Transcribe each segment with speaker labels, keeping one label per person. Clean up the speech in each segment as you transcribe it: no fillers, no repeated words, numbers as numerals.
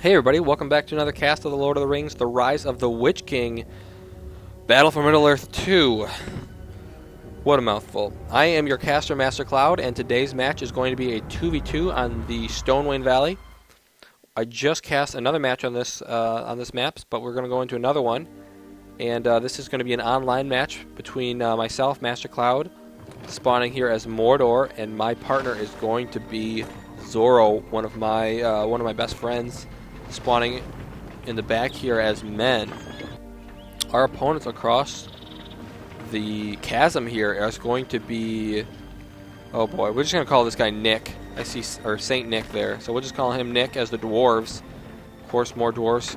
Speaker 1: Hey everybody, welcome back to another cast of The Lord of the Rings, The Rise of the Witch King, Battle for Middle-earth 2. What a mouthful. I am your caster, Master Cloud, and today's match is going to be a 2v2 on the Stonewain Valley. I just cast another match on this map, but we're going to go into another one. And this is going to be an online match between myself, Master Cloud, spawning here as Mordor, and my partner is going to be Zorro, one of my best friends, spawning in the back here as men. Our opponents across the chasm here is going to be, oh boy, we're just going to call this guy Nick. I see, or Saint Nick there. So we'll just call him Nick as the dwarves. Of course, more dwarves.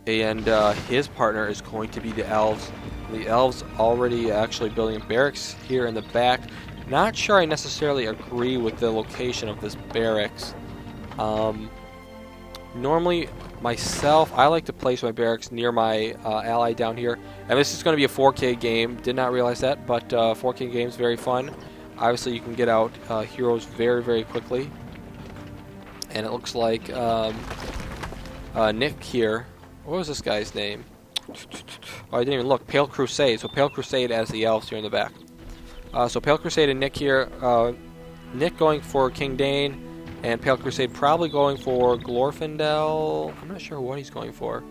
Speaker 1: And his partner is going to be the elves. The elves already actually building barracks here in the back. Not sure I necessarily agree with the location of this barracks. Normally, myself, I like to place my barracks near my ally down here. And this is going to be a 4K game. Did not realize that, but 4K game is very fun. Obviously, you can get out heroes very, very quickly. And it looks like Nick here. What was this guy's name? Oh, I didn't even look. PaleCrusade. So PaleCrusade as the elves here in the back. So PaleCrusade and Nick here. Nick going for King Dane. And PaleCrusade probably going for Glorfindel. I'm not sure what he's going for.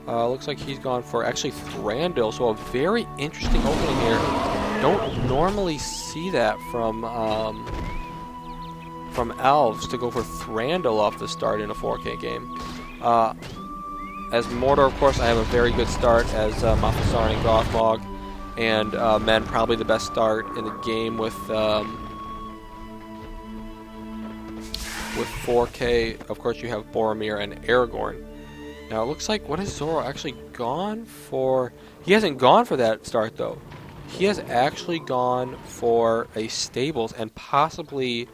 Speaker 1: Looks like he's gone for actually Thranduil. So a very interesting opening here. Don't normally see that from elves to go for Thranduil off the start in a 4K game. As Mordor, of course, I have a very good start as Malthasar and Gothmog. And men probably the best start in the game with 4K. Of course, you have Boromir and Aragorn. Now, it looks like, what has Zorro actually gone for? He hasn't gone for that start, though. He has actually gone for a stables and possibly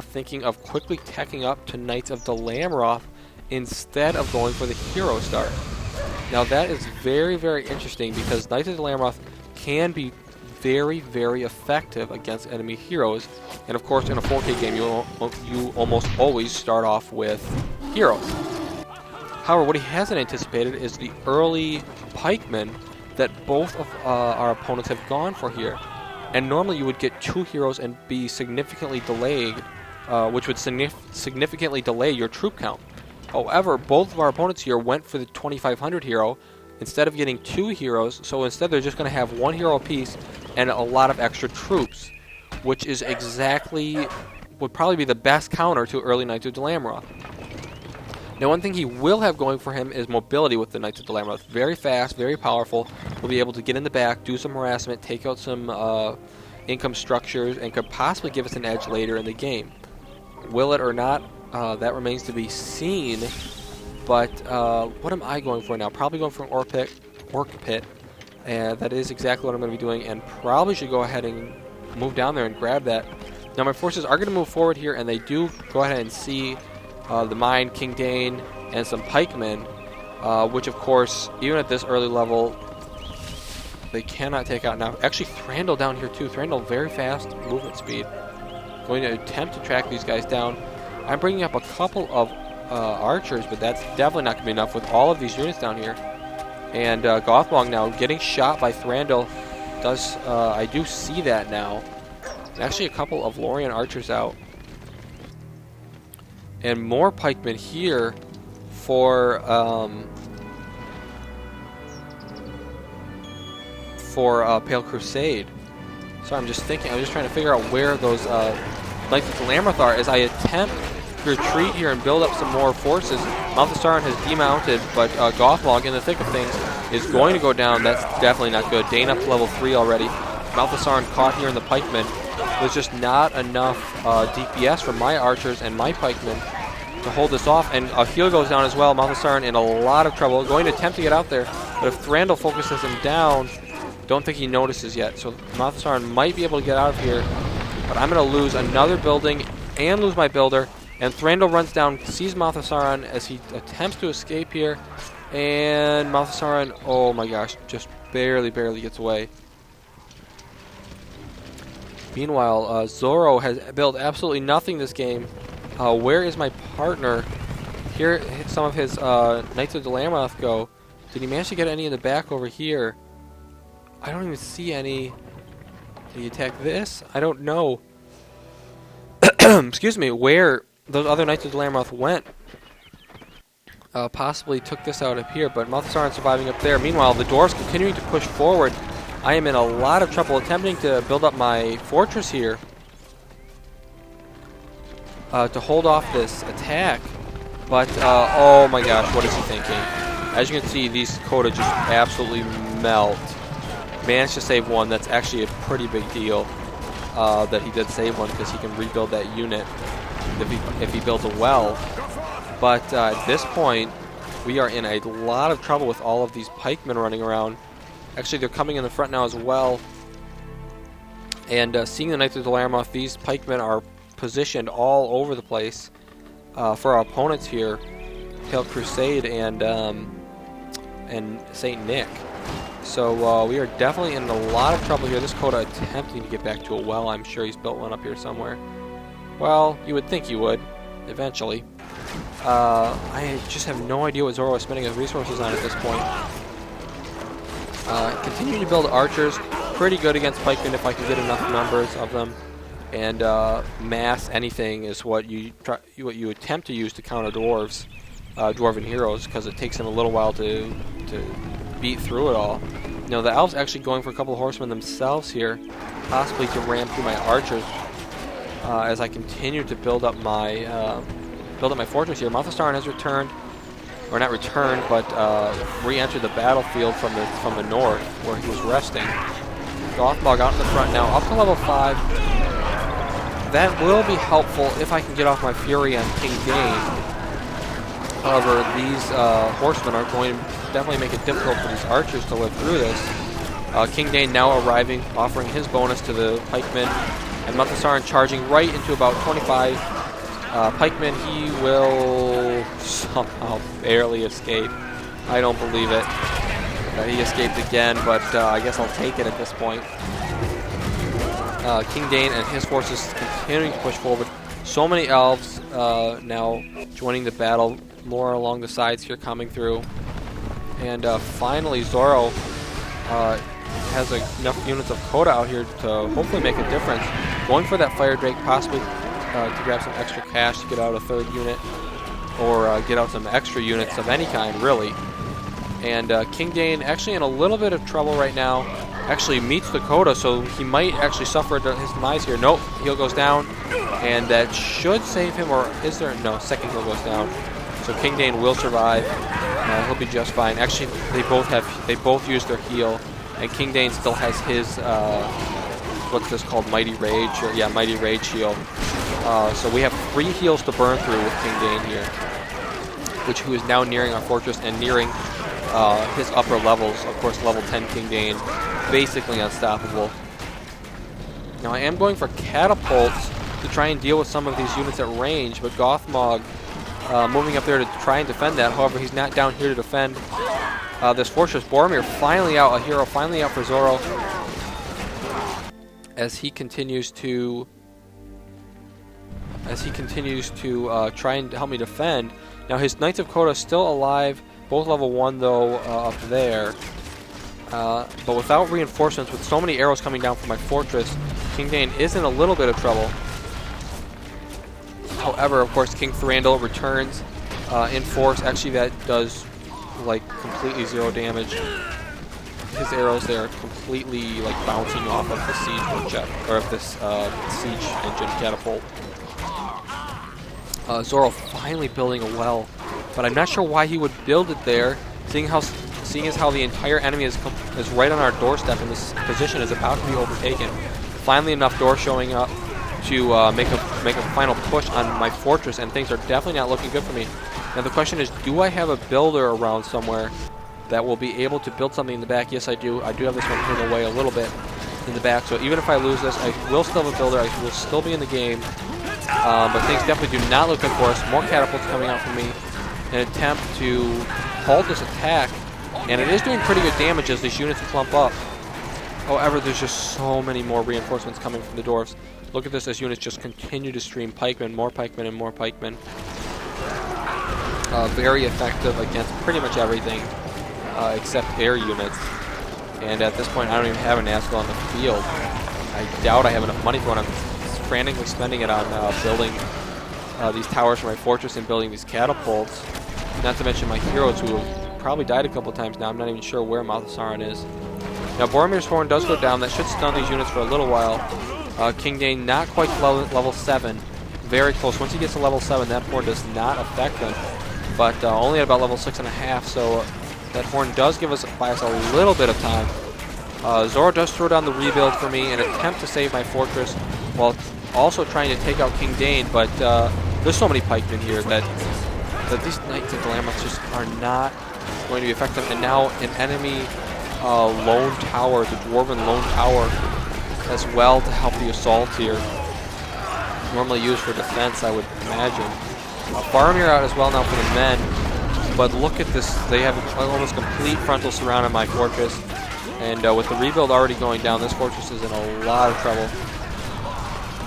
Speaker 1: thinking of quickly teching up to Knights of Dalamroth instead of going for the hero start. Now, that is very, very interesting because Knights of Dalamroth can be very, very effective against enemy heroes. And of course, in a 4K game, you almost always start off with heroes. However, what he hasn't anticipated is the early pikemen that both of our opponents have gone for here. And normally you would get 2 heroes and be significantly delayed, which would significantly delay your troop count. However, both of our opponents here went for the 2500 hero instead of getting 2 heroes, so instead they're just going to have 1 hero apiece and a lot of extra troops, which is exactly, would probably be the best counter to early Knights of Dalamroth. Now, one thing he will have going for him is mobility with the Knights of Dalamroth. Very fast, very powerful. Will be able to get in the back, do some harassment, take out some income structures, and could possibly give us an edge later in the game. Will it or not? That remains to be seen. But what am I going for now? Probably going for an Orc Pit. And that is exactly what I'm going to be doing. And probably should go ahead and move down there and grab that. Now my forces are going to move forward here. And they do go ahead and see the mine, King Dane, and some pikemen. Which of course, even at this early level, they cannot take out now. Actually, Thranduil down here too. Thranduil very fast movement speed. Going to attempt to track these guys down. I'm bringing up a couple of archers, but that's definitely not going to be enough with all of these units down here. And Gothmog now getting shot by Thranduil. I do see that now. And actually a couple of Lorien archers out. And more pikemen here for PaleCrusade. So I'm just thinking, I'm just trying to figure out where those Knights of Dalamroth are as I attempt to retreat here and build up some more forces. Malthasar has demounted, but Gothmog in the thick of things is going to go down. That's definitely not good. Dane up to level 3 already. Malthasar caught here in the pikemen. There's just not enough DPS from my archers and my pikemen to hold this off. And a heal goes down as well. Malthasar in a lot of trouble. Going to attempt to get out there, but if Thranduil focuses him down, don't think he notices yet. So Malthasar might be able to get out of here, but I'm going to lose another building and lose my builder. And Thranduil runs down, sees Malthasar as he attempts to escape here. And Malthasar, oh my gosh, just barely gets away. Meanwhile, Zorro has built absolutely nothing this game. Where is my partner? Here, some of his Knights of the Lamroth go. Did he manage to get any in the back over here? I don't even see any. Did he attack this? I don't know. Excuse me, where those other Knights of the Lamroth went. Possibly took this out up here, but Malthasar surviving up there. Meanwhile, the dwarves continuing to push forward. I am in a lot of trouble attempting to build up my fortress here to hold off this attack. But, oh my gosh, what is he thinking? As you can see, these Coda just absolutely melt. Managed to save one. That's actually a pretty big deal that he did save one, because he can rebuild that unit if he builds a well. But at this point, we are in a lot of trouble with all of these pikemen running around. Actually, they're coming in the front now as well. And seeing the Knights of the Lamroth, these pikemen are positioned all over the place for our opponents here, PaleCrusade and StNick. So we are definitely in a lot of trouble here. This Coda attempting to get back to a well. I'm sure he's built one up here somewhere. Well, you would think he would, eventually. I just have no idea what Zorro is spending his resources on at this point. Continue to build archers. Pretty good against pikemen if I can get enough numbers of them. And mass anything is what you attempt to use to counter dwarves, dwarven heroes, because it takes them a little while to beat through it all. You know, the elves actually going for a couple of horsemen themselves here, possibly to ram through my archers as I continue to build up my fortress here. Malthasar has returned, or not returned, but re-entered the battlefield from the north where he was resting. Gothmog out in the front now, up to level 5. That will be helpful if I can get off my fury on King Dane. However, these horsemen are going to definitely make it difficult for these archers to live through this. King Dane now arriving, offering his bonus to the pikemen, and Malthasar charging right into about 25 pikemen. He will somehow barely escape. I don't believe it. He escaped again, but I guess I'll take it at this point. King Dane and his forces continuing to push forward. So many elves now joining the battle, more along the sides here coming through. And finally, Zorro has enough units of Coda out here to hopefully make a difference. Going for that Fire Drake, possibly to grab some extra cash to get out a third unit, or get out some extra units of any kind, really. And King Dane actually in a little bit of trouble right now. Actually meets the Coda, so he might actually suffer his demise here. Nope, heal goes down, and that should save him, or is there? No, second heal goes down. So King Dane will survive. He'll be just fine. Actually, they both used their heal, and King Dane still has his what's this called, Mighty Rage? Or, yeah, Mighty Rage heal. So we have 3 heals to burn through with King Dane here, who is now nearing our fortress and nearing his upper levels. Of course, level 10 King Dane, basically unstoppable. Now I am going for catapults to try and deal with some of these units at range, but Gothmog moving up there to try and defend that. However, he's not down here to defend this fortress. Boromir finally out, a hero finally out for Zorro, as he continues to try and help me defend. Now his Knights of Coda still alive, both level 1 though, up there. But without reinforcements, with so many arrows coming down from my fortress, King Dane is in a little bit of trouble. However, of course, King Thranduil returns in force. Actually, that does like completely 0 damage. His arrows there are completely like bouncing off of the siege project, or of this siege engine catapult. Zorro finally building a well, but I'm not sure why he would build it there, seeing as how the entire enemy is right on our doorstep, and this position is about to be overtaken. Finally, enough doors showing up to make a final push on my fortress, and things are definitely not looking good for me. Now the question is, do I have a builder around somewhere that will be able to build something in the back? Yes, I do. I do have this one hidden away a little bit in the back, so even if I lose this, I will still have a builder. I will still be in the game. But things definitely do not look good for us. More catapults coming out from me in an attempt to halt this attack. And it is doing pretty good damage as these units clump up. However, there's just so many more reinforcements coming from the dwarves. Look at this as units just continue to stream pikemen, more pikemen, and more pikemen. very effective against pretty much everything except air units. And at this point, I don't even have an asshole on the field. I doubt I have enough money for it. I'm frantically spending it on building these towers for my fortress and building these catapults. Not to mention my heroes who have probably died a couple times now. I'm not even sure where Sauron is. Now, Boromir's horn does go down. That should stun these units for a little while. King Dane not quite level 7. Very close. Once he gets to level 7, that horn does not affect him. But only at about level 6.5, so that horn does buy us a little bit of time. Zorro does throw down the rebuild for me and attempt to save my fortress while also trying to take out King Dane, but there's so many pikemen here that these Knights of Glamorous just are not going to be effective. And now an enemy lone tower, the Dwarven lone tower, as well to help the assault here. Normally used for defense, I would imagine. Boromir out as well now for the men, but look at this. They have almost complete frontal surround on my fortress, and with the rebuild already going down, this fortress is in a lot of trouble.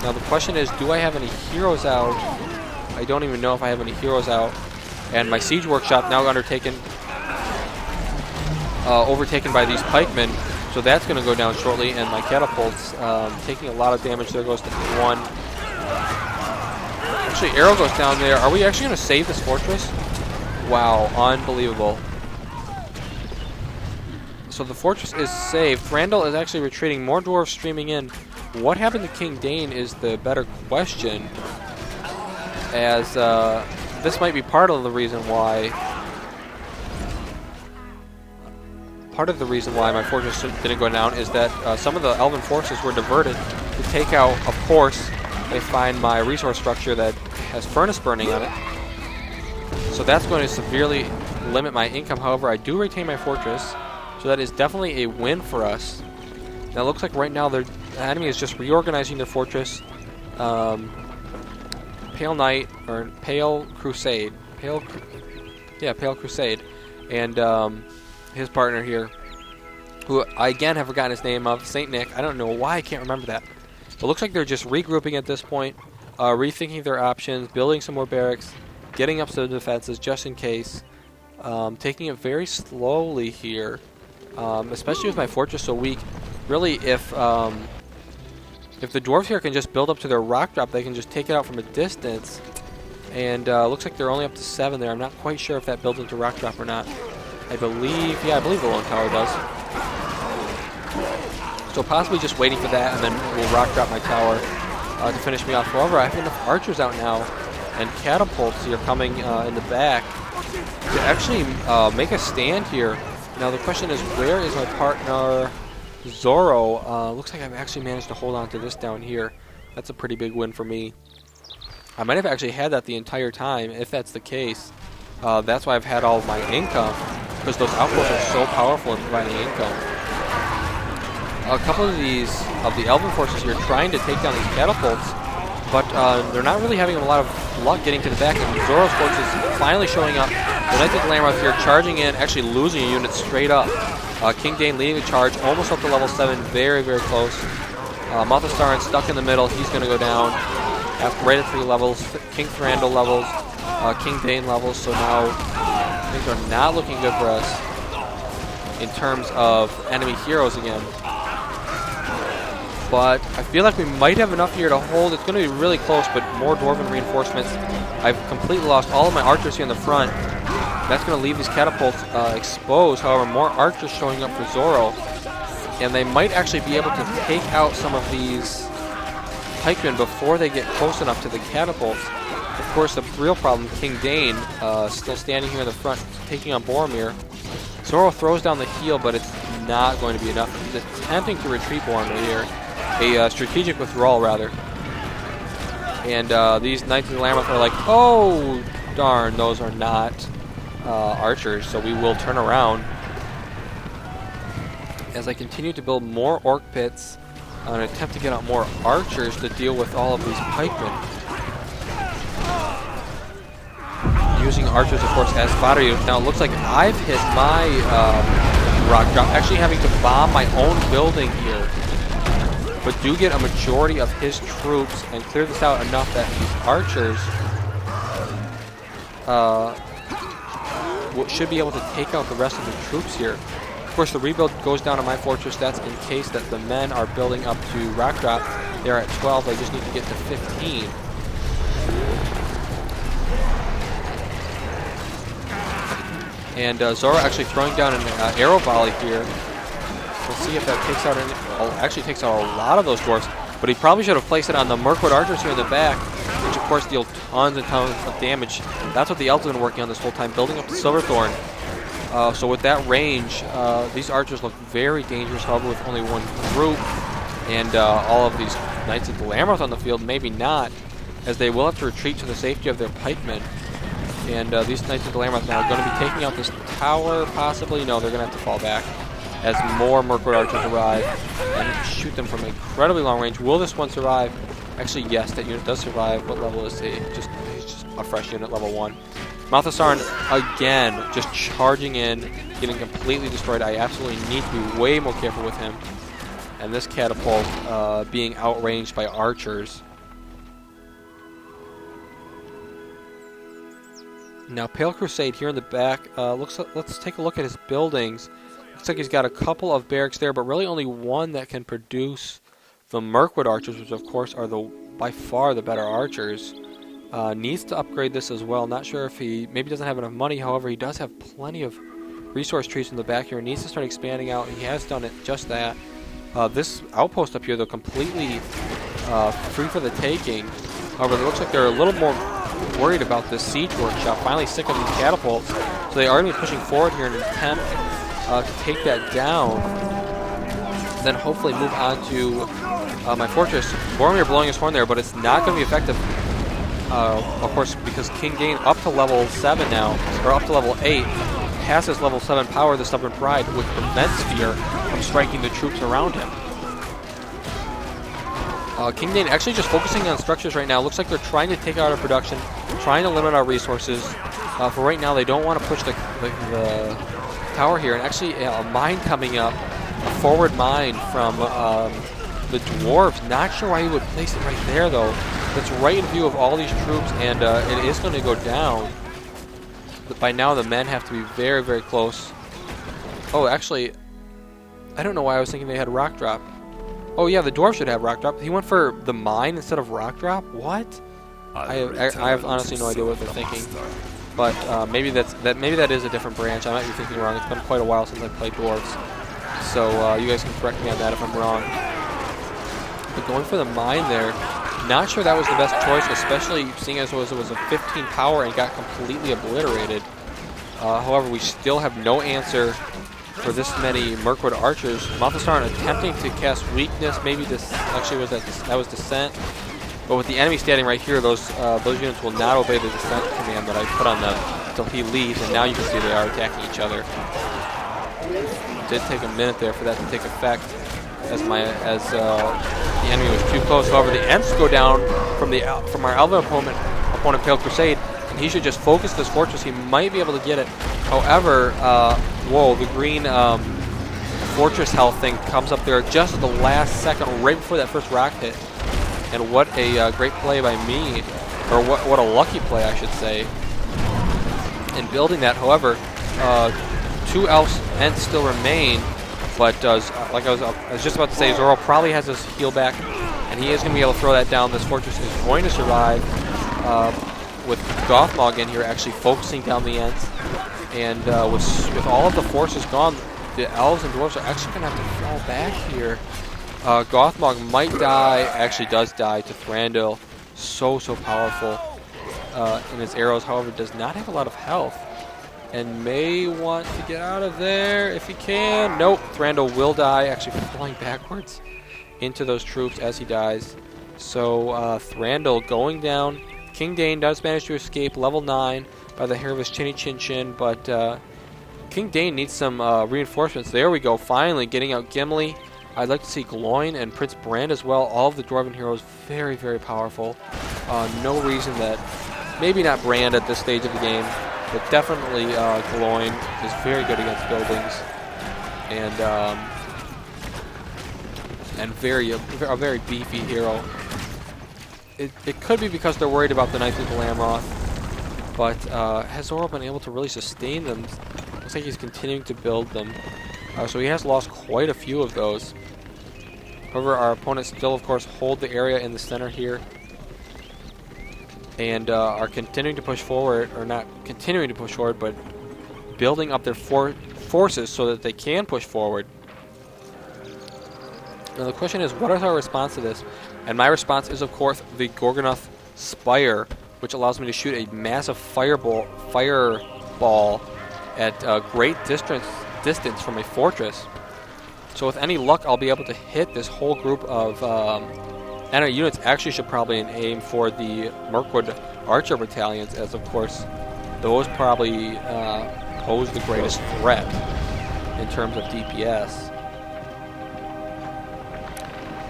Speaker 1: Now the question is, do I have any heroes out? I don't even know if I have any heroes out. And my siege workshop now overtaken by these pikemen, so that's going to go down shortly. And my catapults taking a lot of damage. There goes to one. Actually, arrow goes down there. Are we actually going to save this fortress? Wow, unbelievable. So the fortress is saved. Thranduil is actually retreating. More dwarves streaming in. What happened to King Dane is the better question, as this might be part of the reason why my fortress didn't go down is that some of the elven forces were diverted to take out, of course, they find my resource structure that has furnace burning on it. So that's going to severely limit my income. However, I do retain my fortress, so that is definitely a win for us. Now it looks like right now the enemy is just reorganizing their fortress. Pale Knight, or PaleCrusade. PaleCrusade. And his partner here, who I again have forgotten his name of, StNick. I don't know why I can't remember that. But it looks like they're just regrouping at this point, rethinking their options, building some more barracks, getting up to the defenses just in case, taking it very slowly here, especially with my fortress so weak. Really, if the dwarves here can just build up to their rock drop, they can just take it out from a distance. And looks like they're only up to 7 there. I'm not quite sure if that builds into rock drop or not. I believe the lone tower does. So possibly just waiting for that, and then we'll rock drop my tower to finish me off. However, I have enough archers out now, and catapults here coming in the back to actually make a stand here. Now the question is, where is my partner Zorro? Looks like I've actually managed to hold on to this down here. That's a pretty big win for me. I might have actually had that the entire time. If that's the case, that's why I've had all of my income, because those outposts are so powerful in providing income. A couple of the elven forces here trying to take down these catapults, but they're not really having a lot of luck getting to the back, and Zorro's force is finally showing up. The Knights of Glamorous here charging in, actually losing a unit straight up. King Dane leading the charge, almost up to level 7, very, very close. Sauron stuck in the middle, he's going to go down. Right at 3 levels, King Thranduil levels, King Dane levels, so now things are not looking good for us in terms of enemy heroes again. But I feel like we might have enough here to hold. It's going to be really close, but more Dwarven reinforcements. I've completely lost all of my archers here in the front. That's going to leave these catapults exposed. However, more archers showing up for Zorro. And they might actually be able to take out some of these pikemen before they get close enough to the catapults. Of course, the real problem, King Dane, still standing here in the front, taking on Boromir. Zorro throws down the heel, but it's not going to be enough. He's attempting to retreat Boromir here. A strategic withdrawal, rather. And these Knights of Glamorous are like, oh, darn, those are not archers, so we will turn around. As I continue to build more orc pits and attempt to get out more archers to deal with all of these pikemen. Using archers, of course, as fodder. Now it looks like I've hit my rock drop, actually having to bomb my own building here. But do get a majority of his troops and clear this out enough that these archers should be able to take out the rest of the troops here. Of course, the rebuild goes down to my fortress. That's in case that the men are building up to rock drop. They're at 12. They just need to get to 15. And Zorro actually throwing down an arrow volley here. We'll see if that takes out actually takes out a lot of those dwarfs. But he probably should have placed it on the Mirkwood archers here in the back, which of course deal tons and tons of damage. That's what the elves have been working on this whole time, building up the Silverthorn. So with that range, these archers look very dangerous, however, with only one group. And all of these Knights of the Lamroth on the field, maybe not, as they will have to retreat to the safety of their pikemen. And these Knights of the Lamroth now are going to be taking out this tower, possibly. No, they're going to have to fall back as more Mirkwood archers arrive and shoot them from incredibly long range. Will this one survive? Actually, yes, that unit does survive. What level is he? He's just a fresh unit, level 1. Malthasaran, again, just charging in, getting completely destroyed. I absolutely need to be way more careful with him. And this catapult being outranged by archers. Now, PaleCrusade here in the back, let's take a look at his buildings. Looks like he's got a couple of barracks there, but really only one that can produce the Mirkwood archers, which of course are by far the better archers. Needs to upgrade this as well. Not sure if he maybe doesn't have enough money. However, he does have plenty of resource trees in the back here. He needs to start expanding out, and he has done it just that. This outpost up here, though, completely free for the taking. However, it looks like they're a little more worried about this siege workshop. Finally sick of these catapults. So they are going to be pushing forward here in an attempt to take that down. Then hopefully move on to my fortress. Boromir blowing his horn there, but it's not going to be effective. Of course, because King Dane up to level 7 now, or up to level 8, has his level 7 power, the Stubborn Pride, which prevents fear from striking the troops around him. King Dane actually just focusing on structures right now. Looks like they're trying to take out our production, trying to limit our resources. For right now, they don't want to push the tower here. And actually, a mine coming up, a forward mine from the dwarves. Not sure why he would place it right there, though. That's right in view of all these troops, and it is going to go down. But by now, the men have to be very, very close. Oh, actually, I don't know why I was thinking they had rock drop. Oh yeah, the dwarf should have rock drop. He went for the mine instead of rock drop? What? I have honestly no idea what they're thinking. But maybe that is a different branch. I might be thinking wrong. It's been quite a while since I played dwarves. So you guys can correct me on that if I'm wrong. But going for the mine there, not sure that was the best choice, especially seeing as it was a 15 power and got completely obliterated. However, we still have no answer for this many Mirkwood archers. Malthasaran attempting to cast weakness. Maybe this actually was that was descent. But with the enemy standing right here, those units will not obey the descent command that I put on them until he leaves. And now you can see they are attacking each other. It did take a minute there for that to take effect, as the enemy was too close. However, the Ents go down from our Elven opponent PaleCrusade, and he should just focus this fortress. He might be able to get it. However, whoa, the green fortress health thing comes up there just at the last second, right before that first rock hit. And what a great play by me, or what a lucky play, I should say, in building that. However, 2 elves Ents still remain. But like I was just about to say, Zorro probably has his heal back, and he is going to be able to throw that down. This fortress is going to survive with Gothmog in here actually focusing down the Ents. And with all of the forces gone, the elves and dwarves are actually going to have to fall back here. Gothmog might die, actually does die to Thranduil. So powerful in his arrows, however, does not have a lot of health. And may want to get out of there if he can. Nope, Thranduil will die, actually falling backwards into those troops as he dies. So Thranduil going down. King Dane does manage to escape level 9 by the hair of his chinny chin chin, but King Dane needs some reinforcements. There we go, finally getting out Gimli. I'd like to see Gloin and Prince Brand as well. All of the Dwarven heroes very, very powerful. No reason that, maybe not Brand at this stage of the game, but definitely Gloin is very good against buildings, and a very beefy hero. It could be because they're worried about the Knights of the Lamroth, But has Zorro been able to really sustain them? Looks like he's continuing to build them. So he has lost quite a few of those. However, our opponents still, of course, hold the area in the center here. And are continuing to push forward, or not continuing to push forward, but building up their forces so that they can push forward. Now the question is, what is our response to this? And my response is, of course, the Gorgonoth Spire, which allows me to shoot a massive fireball at a great distance from a fortress. So with any luck, I'll be able to hit this whole group of enemy units. Actually should probably aim for the Mirkwood Archer battalions, as of course those probably pose the greatest threat in terms of DPS.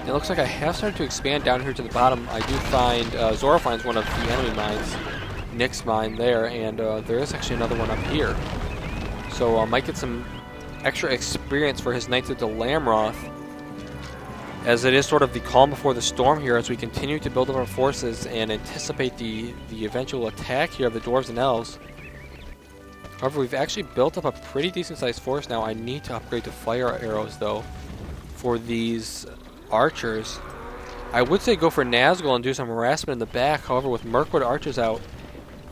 Speaker 1: It looks like I have started to expand down here to the bottom. I do find Zorro finds one of the enemy mines, Nick's mine there, and there is actually another one up here. So I might get some extra experience for his Knights of the Lamroth, as it is sort of the calm before the storm here as we continue to build up our forces and anticipate the eventual attack here of the Dwarves and Elves. However, we've actually built up a pretty decent sized force now. I need to upgrade to fire arrows though for these archers. I would say go for Nazgul and do some harassment in the back. However, with Mirkwood archers out,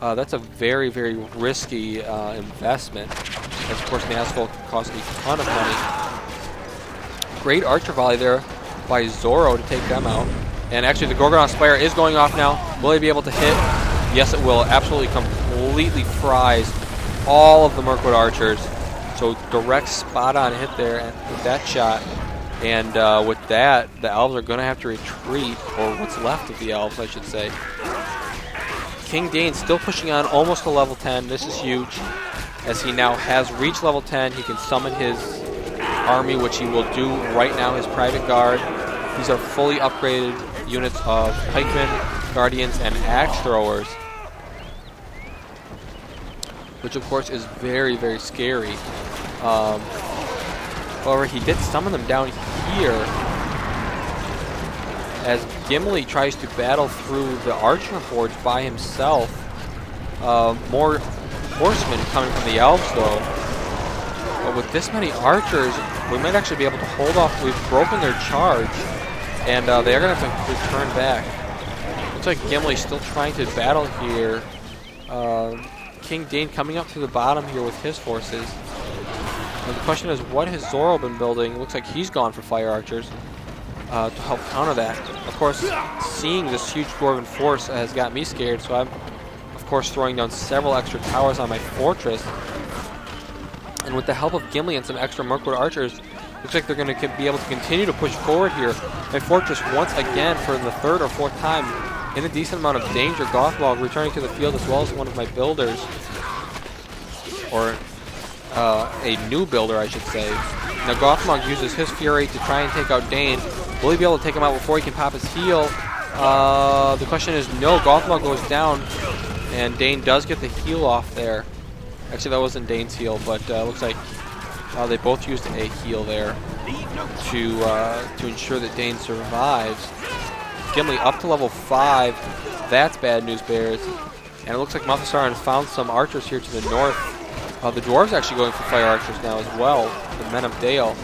Speaker 1: that's a very, very risky investment, as of course Nazgul can cost a ton of money. Great archer volley there by Zorro to take them out. And actually the Gorgonoth Spire is going off now. Will he be able to hit? Yes, it will. Absolutely completely fries all of the Mirkwood archers. So direct spot on hit there with that shot. And with that, the elves are going to have to retreat, or what's left of the elves, I should say. King Dane still pushing on almost to level 10. This is huge, as he now has reached level 10. He can summon his army, which he will do right now, his private guard. These are fully upgraded units of pikemen, guardians, and axe throwers, which of course is very, very scary. However, he did summon them down here as Gimli tries to battle through the archer hordes by himself. More horsemen coming from the elves though. But with this many archers, we might actually be able to hold off. We've broken their charge, and they are going to have to return back. Looks like Gimli's still trying to battle here. King Dane coming up to the bottom here with his forces. And the question is, what has Zorro been building? It looks like he's gone for fire archers to help counter that. Of course, seeing this huge dwarven force has got me scared, so I'm, of course, throwing down several extra towers on my fortress. And with the help of Gimli and some extra Mirkwood archers, looks like they're going to be able to continue to push forward here. My fortress, once again, for the third or fourth time, in a decent amount of danger. Gothmog returning to the field as well as one of my builders. Or a new builder, I should say. Now Gothmog uses his Fury to try and take out Dane. Will he be able to take him out before he can pop his heal? The question is no. Gothmog goes down, and Dane does get the heal off there. Actually, that wasn't Dane's heal, but looks like they both used a heal there to ensure that Dane survives. Gimli up to level 5. That's bad news, Bears. And it looks like Malthasar has found some archers here to the north. The dwarves actually going for fire archers now as well, the Men of Dale.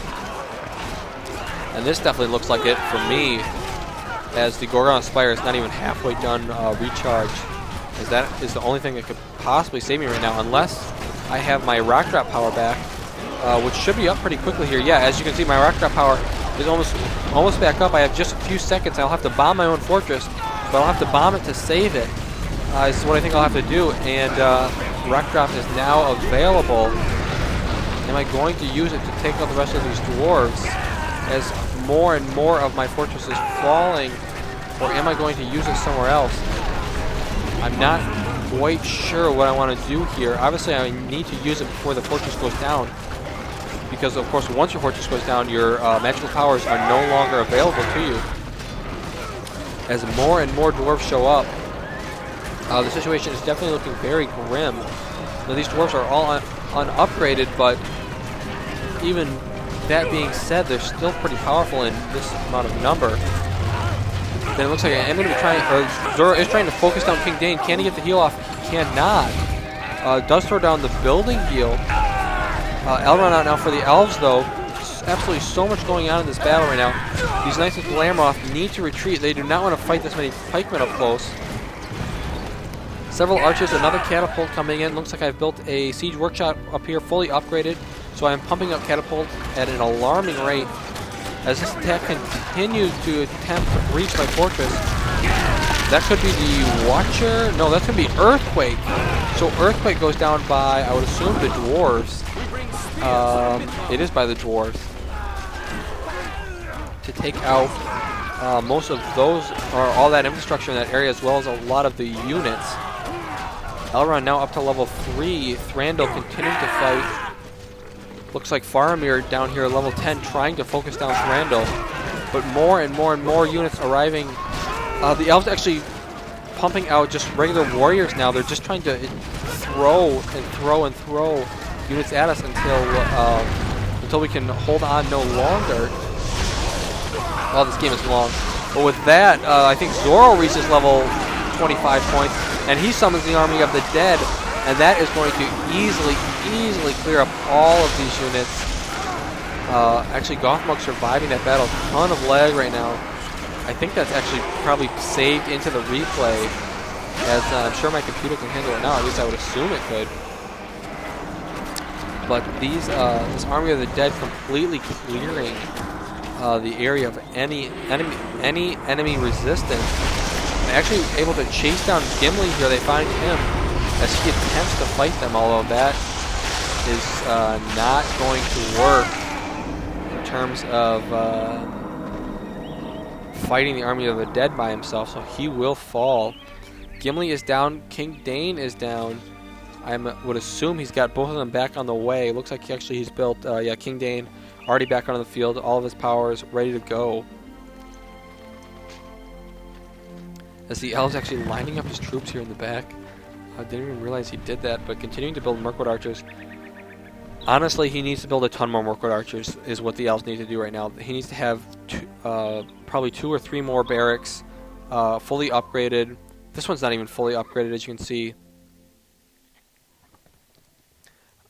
Speaker 1: And this definitely looks like it for me, as the Gorgonoth Spire is not even halfway done recharge. As that is the only thing that could possibly save me right now, unless I have my rock drop power back, which should be up pretty quickly here. Yeah, as you can see, my rock drop power is almost back up. I have just a few seconds. I'll have to bomb my own fortress, but I'll have to bomb it to save it. This is what I think I'll have to do, and rock drop is now available. Am I going to use it to take out the rest of these dwarves as more and more of my fortress is falling, or am I going to use it somewhere else? I'm not quite sure what I want to do here. Obviously, I need to use it before the fortress goes down, because of course once your fortress goes down, your magical powers are no longer available to you. As more and more dwarves show up, the situation is definitely looking very grim. Now these dwarves are all unupgraded, but even that being said, they're still pretty powerful in this amount of number. Then it looks like I'm going to be trying, or Zorro is trying to focus down King Dane. Can he get the heal off? He cannot. Does throw down the building heal. Elrond out now for the elves, though. There's absolutely so much going on in this battle right now. These Knights of Glamroth need to retreat. They do not want to fight this many pikemen up close. Several archers, another catapult coming in. Looks like I've built a siege workshop up here, fully upgraded. So I'm pumping up catapult at an alarming rate. As this attack continues to attempt to breach my fortress. That could be the Watcher. No, that's going to be Earthquake. So Earthquake goes down by, I would assume, the dwarves. It is by the dwarves. To take out most of those, or all that infrastructure in that area, as well as a lot of the units. Elrond now up to level 3. Thranduil continuing to fight. Looks like Faramir down here at level 10 trying to focus down Thranduil. But more and more and more units arriving. The elves actually pumping out just regular warriors now. They're just trying to throw and throw and throw units at us until we can hold on no longer. Well, this game is long. But with that, I think Zorro reaches level 25 points. And he summons the Army of the Dead, and that is going to easily clear up all of these units. Actually, Gothmog surviving that battle. Ton of lag right now. I think that's actually probably saved into the replay, as I'm sure my computer can handle it now. At least I would assume it could. But these, this Army of the Dead completely clearing the area of any enemy resistance. Actually able to chase down Gimli here. They find him as he attempts to fight them, although that is not going to work in terms of fighting the Army of the Dead by himself, so he will fall. Gimli is down. King Dane is down. I would assume he's got both of them back on the way. Looks like he's built, yeah, King Dane already back on the field. All of his powers ready to go. As the elves actually lining up his troops here in the back. I didn't even realize he did that, but continuing to build Mirkwood archers. Honestly, he needs to build a ton more Mirkwood archers, is what the elves need to do right now. He needs to have probably 2 or 3 more barracks, fully upgraded. This one's not even fully upgraded, as you can see.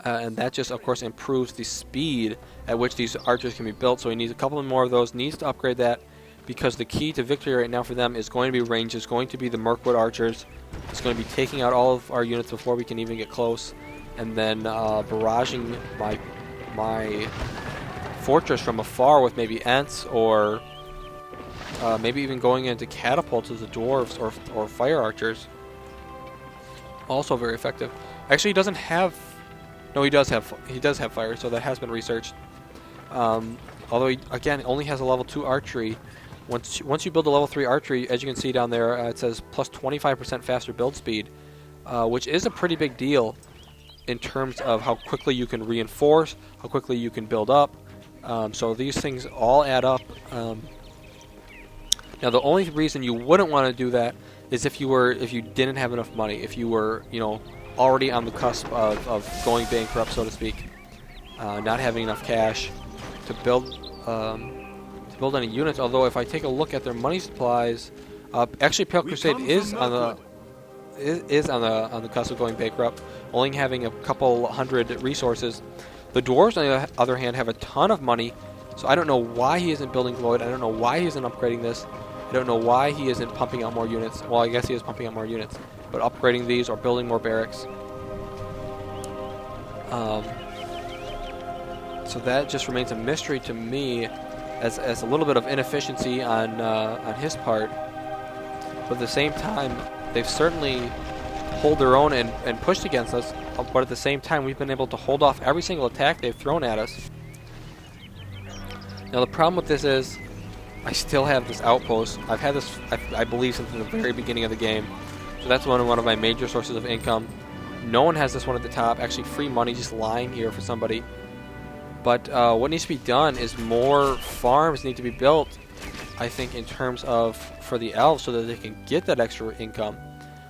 Speaker 1: And that just, of course, improves the speed at which these archers can be built. So he needs a couple more of those, needs to upgrade that. Because the key to victory right now for them is going to be range, is going to be the Mirkwood archers. It's going to be taking out all of our units before we can even get close. And then barraging my fortress from afar with maybe Ents, or maybe even going into catapults as the dwarves or fire archers. Also very effective. Actually, he doesn't have... No, he does have fire, so that has been researched. Although he, again, only has a level 2 archery. Once you build a level 3 archery, as you can see down there, it says plus 25% faster build speed, which is a pretty big deal in terms of how quickly you can reinforce, how quickly you can build up. So these things all add up. Now, the only reason you wouldn't want to do that is if you didn't have enough money, if you were, already on the cusp of going bankrupt, so to speak, not having enough cash to build any units. Although if I take a look at their money supplies, actually PaleCrusade is on the cusp of going bankrupt, only having a couple hundred resources. The dwarves, on the other hand, have a ton of money, so I don't know why he isn't building Gloyd. I don't know why he isn't upgrading this. I don't know why he isn't pumping out more units. Well, I guess he is pumping out more units, but upgrading these or building more barracks. So that just remains a mystery to me, as a little bit of inefficiency on his part. But at the same time, they've certainly hold their own and pushed against us. But at the same time, we've been able to hold off every single attack they've thrown at us. Now the problem with this is, I still have this outpost. I've had this, I believe, since the very beginning of the game. So that's one of my major sources of income. No one has this one at the top. Actually, free money just lying here for somebody. But what needs to be done is more farms need to be built, I think, in terms of for the elves, so that they can get that extra income.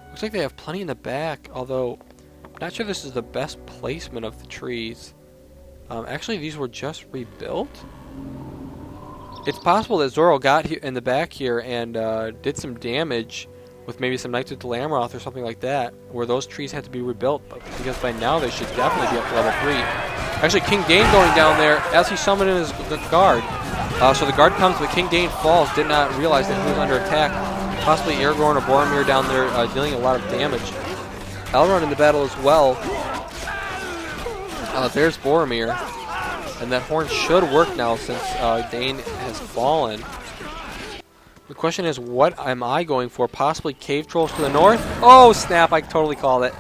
Speaker 1: Looks like they have plenty in the back, although I'm not sure this is the best placement of the trees. Actually, these were just rebuilt. It's possible that Zorro got in the back here and did some damage with maybe some Knights of Dalamroth or something like that, where those trees had to be rebuilt, but because by now they should definitely be up to level 3. Actually, King Dane going down there as he summoned in his guard. So the guard comes, but King Dane falls, did not realize that he was under attack. Possibly Aragorn or Boromir down there dealing a lot of damage. Elrond in the battle as well. There's Boromir. And that horn should work now since Dane has fallen. The question is, what am I going for? Possibly Cave Trolls to the north? Oh, snap, I totally called it.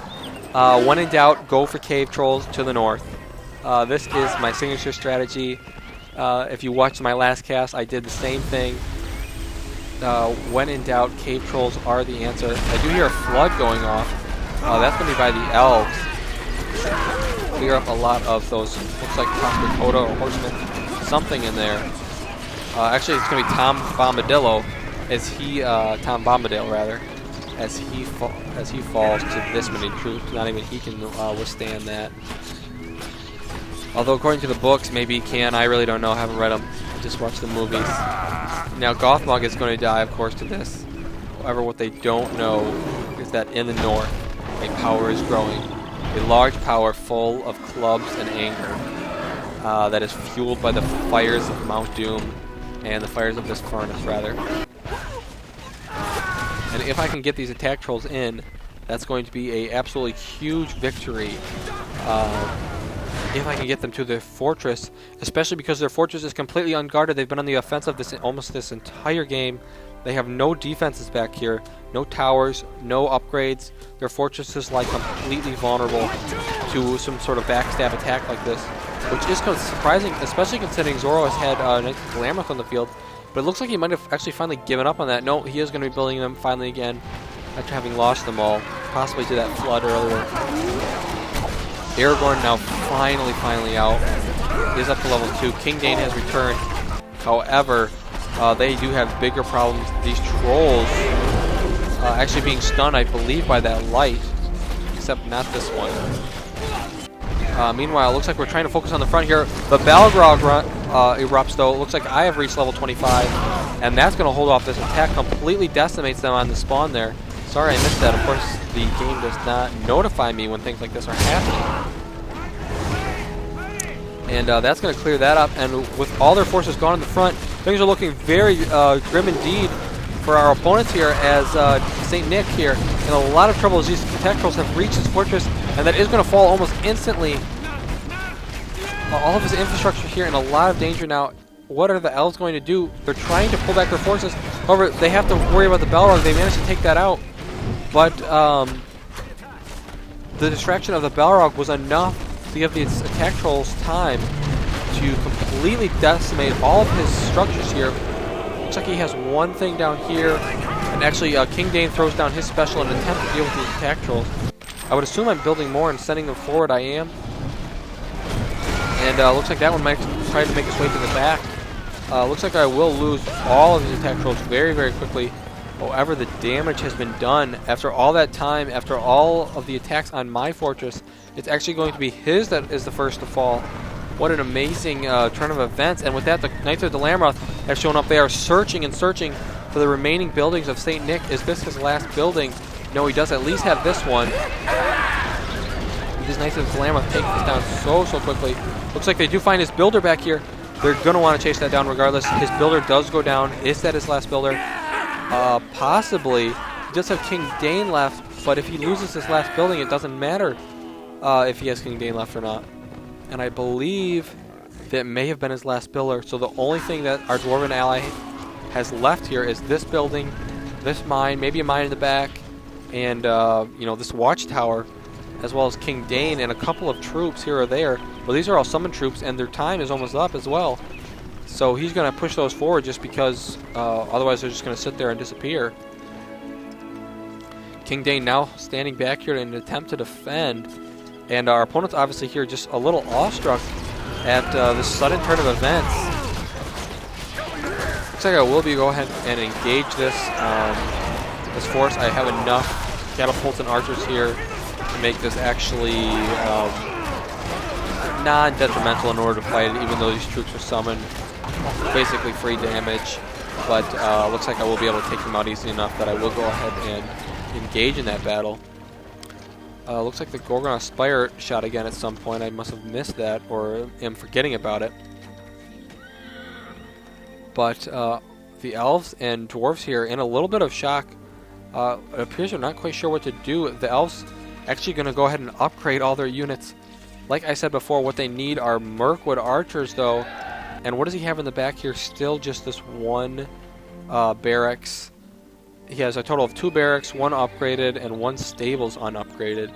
Speaker 1: When in doubt, go for Cave Trolls to the north. This is my signature strategy. If you watched my last cast, I did the same thing. When in doubt, Cave Trolls are the answer. I do hear a flood going off. That's going to be by the elves. Clear up a lot of those, looks like possibly Coda or Horseman, something in there. Actually, it's going to be Tom Bombadil, as he falls to this many troops. Not even he can withstand that. Although according to the books, maybe he can. I really don't know. I haven't read them. Just watch the movies. Now Gothmog is going to die, of course, to this. However, what they don't know is that in the north, a power is growing. A large power full of clubs and anger that is fueled by the fires of Mount Doom and the fires of this furnace, rather. And if I can get these attack trolls in, that's going to be a absolutely huge victory. If I can get them to their fortress, especially because their fortress is completely unguarded. They've been on the offensive almost this entire game. They have no defenses back here, no towers, no upgrades. Their fortresses lie completely vulnerable to some sort of backstab attack like this, which is surprising, especially considering Zorro has had Knights of Dalamroth on the field. But it looks like he might have actually finally given up on that. No, he is going to be building them finally again after having lost them all, possibly to that flood earlier. Aragorn now finally out. He is up to level 2. King Dane has returned. However, they do have bigger problems. These trolls actually being stunned, I believe, by that light, except not this one. Meanwhile, it looks like we're trying to focus on the front here. The Balrog erupts, though. It looks like I have reached level 25, and that's going to hold off this attack. Completely decimates them on the spawn there. Sorry I missed that. Of course, the game does not notify me when things like this are happening. And that's going to clear that up. And with all their forces gone in the front, things are looking very grim indeed for our opponents here, as StNick here in a lot of trouble as these attack trolls have reached his fortress, and that is going to fall almost instantly. All of his infrastructure here in a lot of danger now. What are the elves going to do? They're trying to pull back their forces. However, they have to worry about the Balrog. They managed to take that out. But the distraction of the Balrog was enough to give the attack trolls time to completely decimate all of his structures here. Looks like he has one thing down here. And actually, King Dane throws down his special in an attempt to deal with these attack trolls. I would assume I'm building more and sending them forward. I am. And looks like that one might try to make its way to the back. Looks like I will lose all of these attack trolls very, very quickly. However, the damage has been done. After all that time, after all of the attacks on my fortress, it's actually going to be his that is the first to fall. What an amazing turn of events. And with that, the Knights of Dalamroth have shown up. They are searching and searching for the remaining buildings of StNick. Is this his last building? No, he does at least have this one. These Knights of Dalamroth take this down so quickly. Looks like they do find his builder back here. They're going to want to chase that down regardless. His builder does go down. Is that his last builder? Possibly. He does have King Dane left, but if he loses his last building, it doesn't matter if he has King Dane left or not. And I believe that may have been his last builder. So the only thing that our Dwarven ally has left here is this building, this mine, maybe a mine in the back, and this watchtower, as well as King Dane and a couple of troops here or there. Well, these are all summoned troops, and their time is almost up as well. So he's going to push those forward just because otherwise they're just going to sit there and disappear. King Dane now standing back here in an attempt to defend. And our opponent's obviously here just a little awestruck at this sudden turn of events. Looks like I will go ahead and engage this force. I have enough catapults and archers here to make this actually non-detrimental in order to fight it, even though these troops are summoned. Basically free damage, but looks like I will be able to take them out easy enough that I will go ahead and engage in that battle. Looks like the Gorgon Spire shot again at some point. I must have missed that or am forgetting about it. But the elves and dwarves here in a little bit of shock. It appears they're not quite sure what to do. The elves actually going to go ahead and upgrade all their units. Like I said before, what they need are Mirkwood archers, though. And what does he have in the back here? Still just this one barracks. He has a total of 2 barracks, 1 upgraded, and 1 stables unupgraded.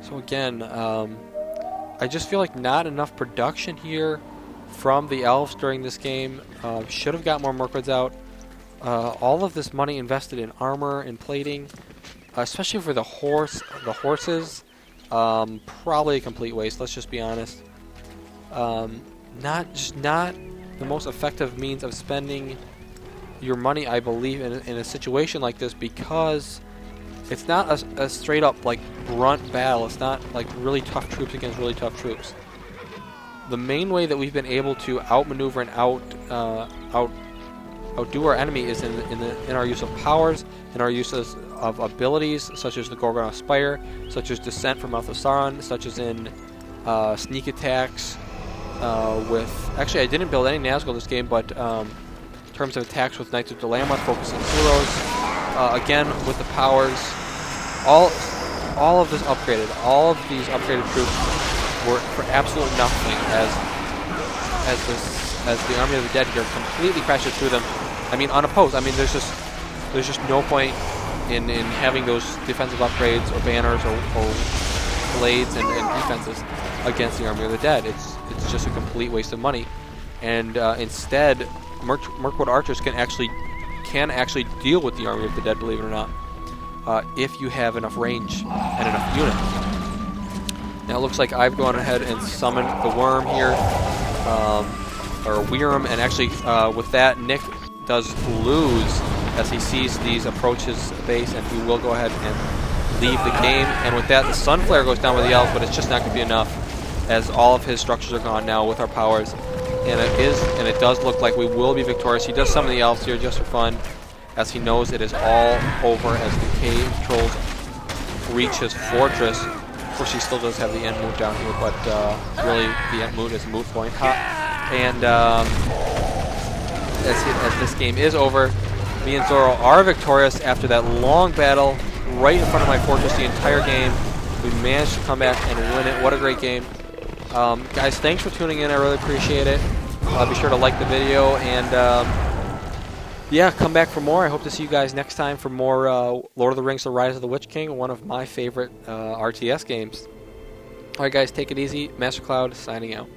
Speaker 1: So again, I just feel like not enough production here from the elves during this game. Should have got more Mirkwoods out. All of this money invested in armor and plating, especially for the horses, probably a complete waste. Let's just be honest. Not the most effective means of spending your money, I believe, in a situation like this, because it's not a straight up like brunt battle. It's not like really tough troops against really tough troops. The main way that we've been able to outmaneuver and outdo our enemy is in our use of powers, in our uses of abilities such as the Gorgon Spire, such as Descent from Mouth of Sauron, such as in sneak attacks. Actually, I didn't build any Nazgul this game, but in terms of attacks with Knights of Dalamoth, focusing heroes, again with the powers, all of this upgraded. All of these upgraded troops were for absolutely nothing as the Army of the Dead here completely crashes through them. I mean, unopposed. I mean, there's just no point in having those defensive upgrades or banners or blades and defenses against the Army of the Dead. It's just a complete waste of money. And instead, Mirkwood archers can actually deal with the Army of the Dead, believe it or not, if you have enough range and enough units. Now it looks like I've gone ahead and summoned the worm here, or Wyrm, and actually with that, Nick does lose as he sees these approach his base, and he will go ahead and leave the game. And with that, the Sunflare goes down with the elves, but it's just not going to be enough, as all of his structures are gone now with our powers. And it does look like we will be victorious. He does summon the elves here just for fun, as he knows it is all over as the cave trolls reach his fortress. Of course, he still does have the end moot down here, but really the end moot is a moot point. And as this game is over, me and Zorro are victorious after that long battle right in front of my fortress the entire game. We managed to come back and win it. What a great game. Guys, thanks for tuning in. I really appreciate it. Be sure to like the video, and yeah, come back for more. I hope to see you guys next time for more Lord of the Rings: The Rise of the Witch King, one of my favorite RTS games. Alright guys, take it easy. Master Cloud signing out.